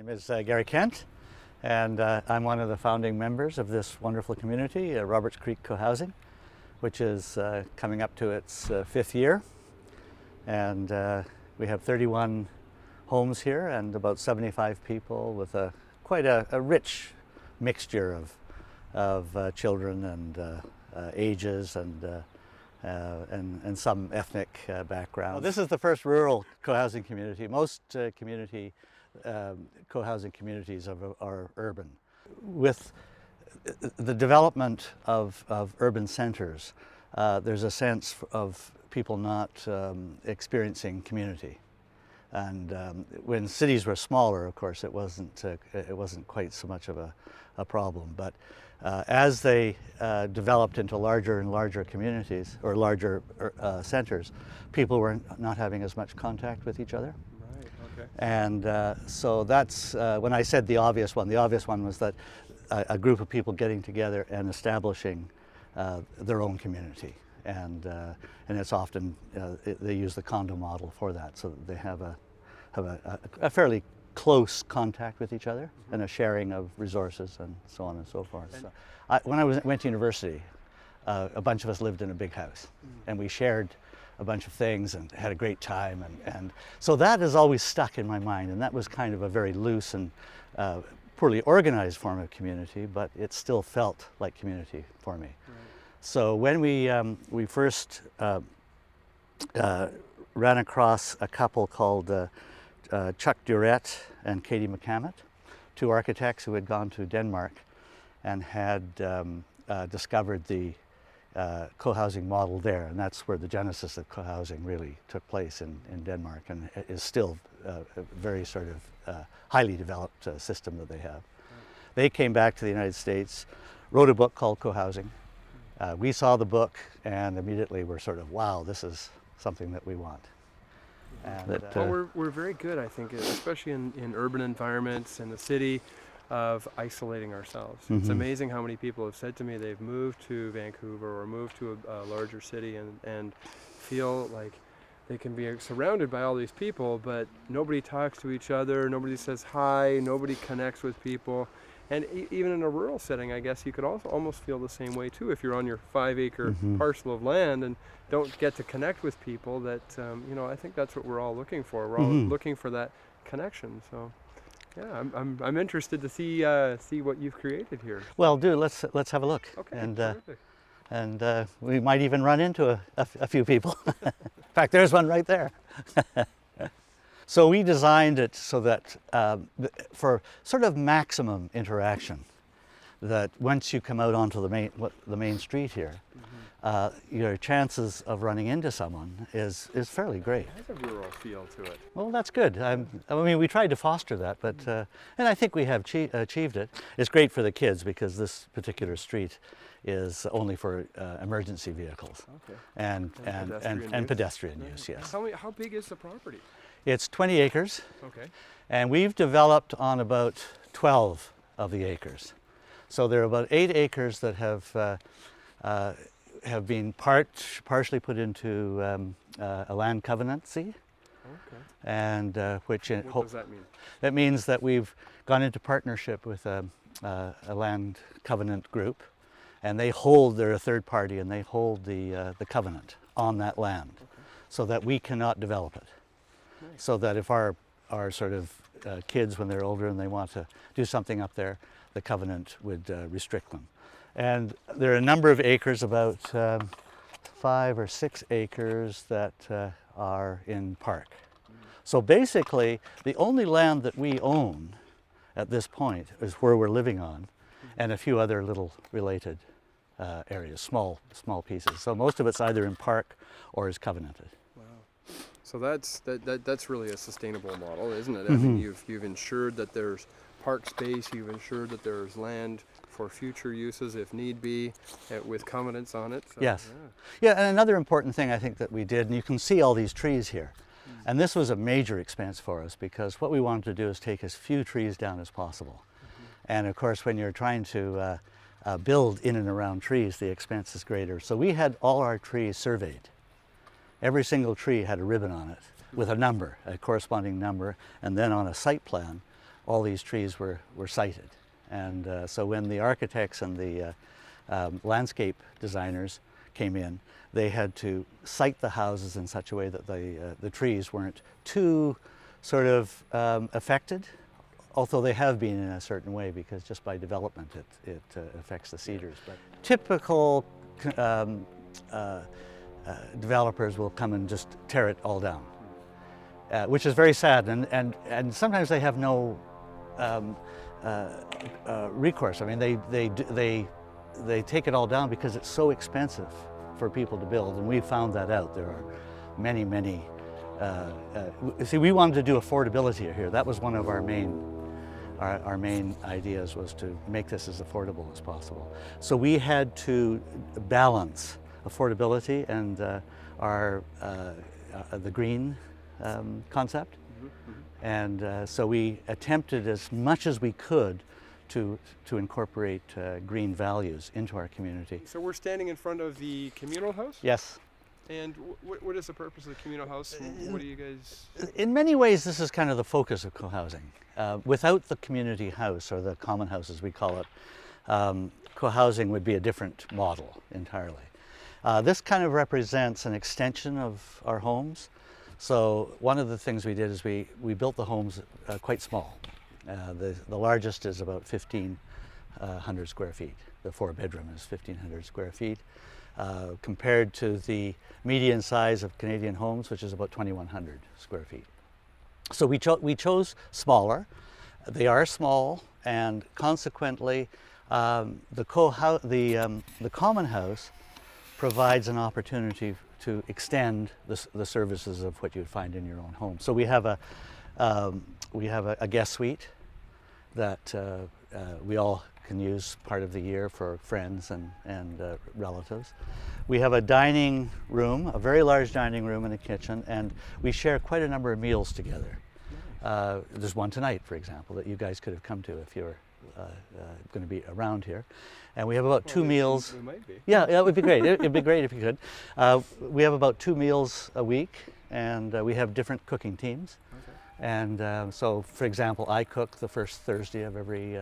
name is Gary Kent, and I'm one of the founding members of this wonderful community, Roberts Creek Cohousing, which is coming up to its 5th year. And we have 31 homes here and about 75 people with quite a rich mixture of children and ages and some ethnic backgrounds. Well, this is the first rural co-housing community. Most co-housing communities are urban. With the development of urban centers, there's a sense of people not experiencing community. And when cities were smaller, of course, it wasn't quite so much of a problem. But as they developed into larger and larger communities or larger centers, people were not having as much contact with each other. Right. Okay. And so that's when I said the obvious one. The obvious one was that a group of people getting together and establishing their own community. And it's often they use the condo model for that, so that they have a fairly close contact with each other and a sharing of resources and so on and so forth. So when I went to university, a bunch of us lived in a big house, and we shared a bunch of things and had a great time, and so that has always stuck in my mind, and that was kind of a very loose and poorly organized form of community, but it still felt like community for me. Right. So when we first ran across a couple called Chuck Durrett and Katie McCammett, two architects who had gone to Denmark and had discovered the co-housing model there, and that's where the genesis of co-housing really took place in Denmark, and is still a very sort of highly developed system that they have. Right. They came back to the United States, wrote a book called Cohousing. We saw the book and immediately were sort of, wow, this is something that we want. And, well, we're very good, I think, especially in urban environments in the city, of isolating ourselves. Mm-hmm. It's amazing how many people have said to me they've moved to Vancouver or moved to a larger city and feel like they can be surrounded by all these people, but nobody talks to each other, nobody says hi, nobody connects with people. And even in a rural setting, I guess you could also almost feel the same way too. If you're on your 5-acre parcel of land and don't get to connect with people, that I think that's what we're all looking for. We're all looking for that connection. So, yeah, I'm interested to see what you've created here. Well, let's have a look. Okay. And we might even run into a few people. In fact, there's one right there. So we designed it so that for sort of maximum interaction, that once you come out onto the main street here, your chances of running into someone is fairly great. It has a rural feel to it. Well, that's good. I mean, we tried to foster that, but and I think we have achieved it. It's great for the kids because this particular street is only for emergency vehicles. Okay. And pedestrian use. Yes. How big is the property? It's 20 acres. Okay. And we've developed on about 12 of the acres. So there are about 8 acres that have been partially put into a land covenancy. Okay. And what does that mean? That means that we've gone into partnership with a land covenant group, and they hold, they're a third party, and they hold the covenant on that land, so that we cannot develop it. Nice. So that if our sort of kids, when they're older and they want to do something up there, the covenant would restrict them. And there are a number of acres, about 5 or 6 acres that are in park. So basically, the only land that we own at this point is where we're living on, and a few other little related areas, small pieces. So most of it's either in park or is covenanted. Wow. So that's really a sustainable model, isn't it? I mean, you've ensured that there's park space, you've ensured that there's land for future uses if need be, with covenants on it. So, yes. Yeah, and another important thing I think that we did, and you can see all these trees here, and this was a major expense for us because what we wanted to do is take as few trees down as possible. And of course, when you're trying to build in and around trees, the expense is greater. So we had all our trees surveyed. Every single tree had a ribbon on it with a number, a corresponding number, and then on a site plan, all these trees were sited. And so when the architects and the landscape designers came in, they had to site the houses in such a way that the trees weren't too sort of affected, although they have been in a certain way, because just by development it affects the cedars. But typical developers will come and just tear it all down, which is very sad, and sometimes they have no recourse. I mean, they take it all down because it's so expensive for people to build, and we found that out. There are many. See, we wanted to do affordability here. That was one of our main ideas, was to make this as affordable as possible. So we had to balance affordability and the green concept. And so we attempted as much as we could to incorporate green values into our community. So we're standing in front of the Communal House? Yes. And what is the purpose of the Communal House? What do you guys... In many ways, this is kind of the focus of cohousing. Without the community house, or the common house as we call it, cohousing would be a different model entirely. This kind of represents an extension of our homes. So one of the things we did is we built the homes quite small. The largest is about 1,500 square feet. The 4-bedroom is 1,500 square feet, compared to the median size of Canadian homes, which is about 2,100 square feet. So we chose smaller. They are small, and consequently, the common house provides an opportunity to extend the services of what you'd find in your own home. So we have a guest suite that we all can use part of the year for friends and relatives. We have a dining room, a very large dining room and a kitchen, and we share quite a number of meals together. There's one tonight, for example, that you guys could have come to if you're going to be around here. And we have about 2 meals. We might be. Yeah, it would be great. It'd be great if you could. We have about 2 meals a week, and we have different cooking teams. Okay. And so, for example, I cook the first Thursday of every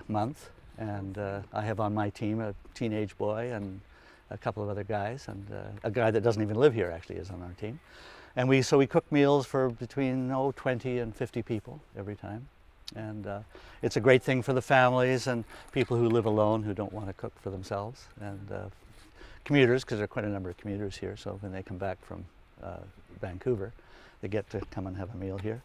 month, and I have on my team a teenage boy and a couple of other guys, and a guy that doesn't even live here actually is on our team. And we cook meals for between 20 and 50 people every time. And it's a great thing for the families and people who live alone who don't want to cook for themselves, and commuters, because there are quite a number of commuters here, so when they come back from Vancouver, they get to come and have a meal here.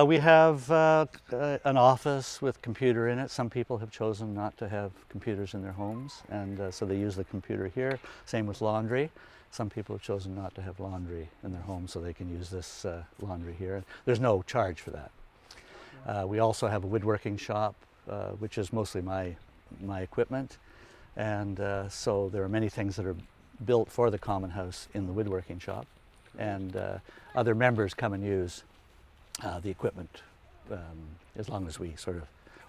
We have an office with computer in it. Some people have chosen not to have computers in their homes, and so they use the computer here. Same with laundry. Some people have chosen not to have laundry in their home, so they can use this laundry here. There's no charge for that. We also have a woodworking shop, which is mostly my equipment, and so there are many things that are built for the common house in the woodworking shop, and other members come and use the equipment as long as we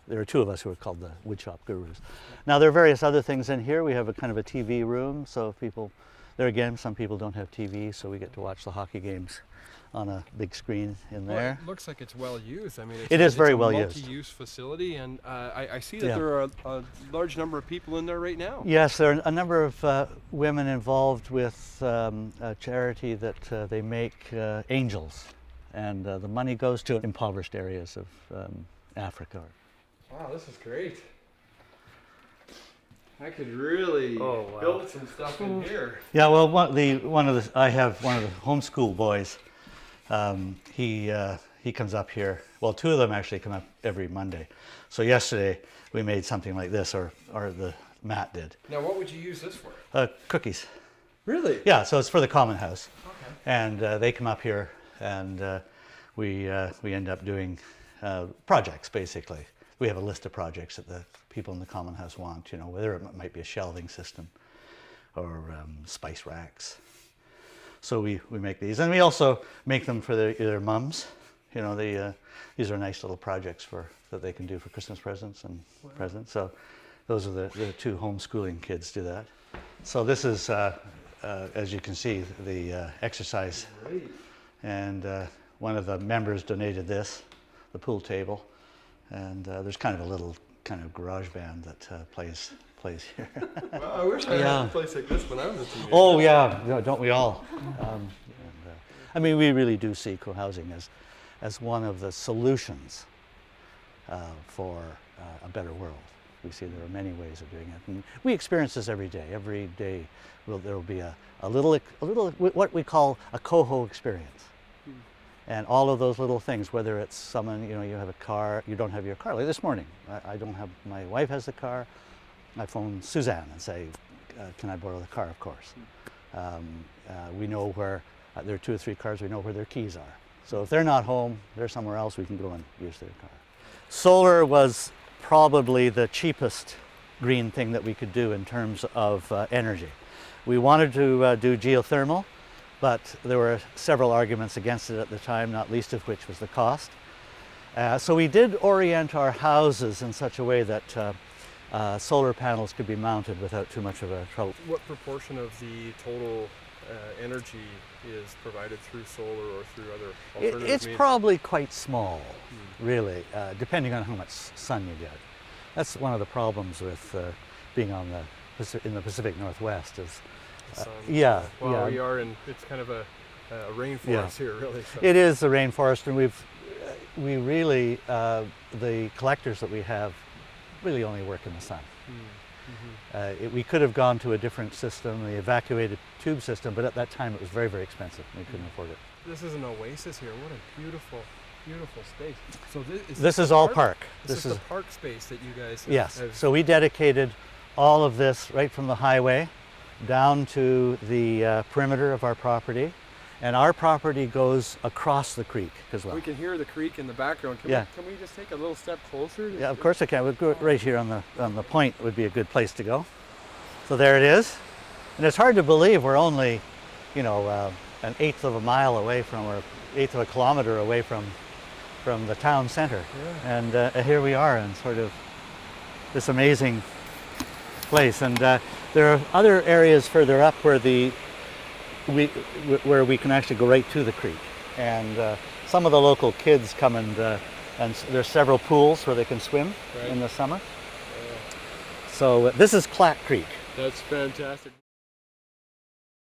there are 2 of us who are called the woodshop gurus. Now there are various other things in here. We have a kind of a TV room, so if people, there again, some people don't have TV, so we get to watch the hockey games on a big screen in there. Well, it looks like it's well used. I mean, it is very well used. used. Multi-use facility, and I see that there are a large number of people in there right now. Yes, there are a number of women involved with a charity that they make angels, and the money goes to impoverished areas of Africa. Wow, this is great. I could really build some stuff in here. Yeah, well, I have one of the homeschool boys. He comes up here. Well, 2 of them actually come up every Monday. So yesterday we made something like this, or Matt did. Now, what would you use this for? Cookies. Really? Yeah, so it's for the common house. Okay. And they come up here, and we end up doing projects, basically. We have a list of projects that the people in the common house want, whether it might be a shelving system or spice racks. So we make these, and we also make them for their mums. These are nice little projects that they can do for Christmas presents and presents. So those are the 2 homeschooling kids do that. So this is, as you can see, the exercise. Great. And one of the members donated this. the pool table, and there's kind of a little kind of garage band that plays here. Well, I wish I had a place like this when I was a teenager. Oh yeah, don't we all? I mean, we really do see co-housing as one of the solutions for a better world. We see there are many ways of doing it, and we experience this every day. Every day, there will be a little what we call a coho experience, and all of those little things. Whether it's someone, you have a car, you don't have your car. Like this morning, I don't have. My wife has the car. I phone Suzanne and say, "Can I borrow the car?" Of course. We know where there are 2 or 3 cars. We know where their keys are. So if they're not home, they're somewhere else. We can go and use their car. Solar was probably the cheapest green thing that we could do in terms of energy. We wanted to do geothermal, but there were several arguments against it at the time, not least of which was the cost. So we did orient our houses in such a way that solar panels could be mounted without too much of a trouble. What proportion of the total energy is provided through solar or through other alternative It's means? probably quite small, really, depending on how much sun you get. That's one of the problems with being in the Pacific Northwest is, The sun. yeah. Well, we are it's kind of a rainforest here, really. So. It is the rainforest, and we really, the collectors that we have really only work in the sun. We could have gone to a different system, the evacuated tube system, but at that time it was very, very expensive. We couldn't afford it. This is an oasis here. What a beautiful, beautiful space. So this is all park. This is the park space that you guys have. Yes. So we dedicated all of this right from the highway down to the perimeter of our property. And our property goes across the creek as well. We can hear the creek in the background. Can we just take a little step closer? Yeah, of course I can. We'll go right here on the point would be a good place to go. So there it is. And it's hard to believe we're only, an eighth of a mile away from, or eighth of a kilometer away from the town center. Yeah. And here we are in sort of this amazing place. And there are other areas further up where where we can actually go right to the creek, and some of the local kids come and there's several pools where they can swim in the summer. So this is Clack Creek. That's fantastic.